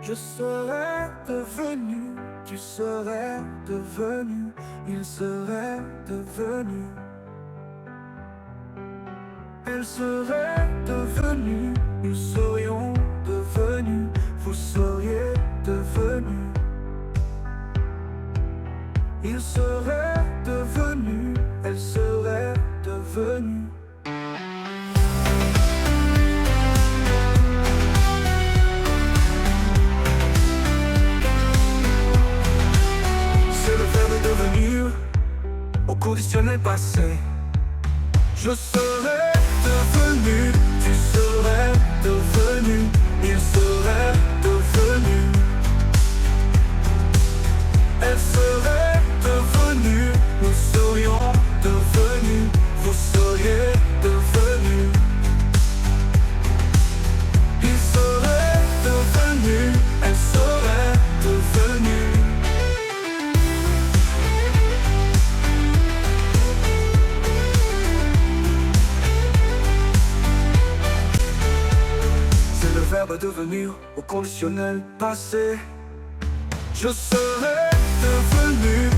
Je serais devenu, tu serais devenu, il serait devenu. Elle serait devenue, nous serions devenus, vous seriez devenus. Il serait devenu, elle serait devenue. C'est le verbe devenir au conditionnel passé. Je serais devenu, tu serais devenu, il serait devenu. Elle serait devenue, nous serions devenus, vous seriez devenus. Il serait devenu, elle serait devenue. C'est le verbe devenir au conditionnel passé. Je serais devenu,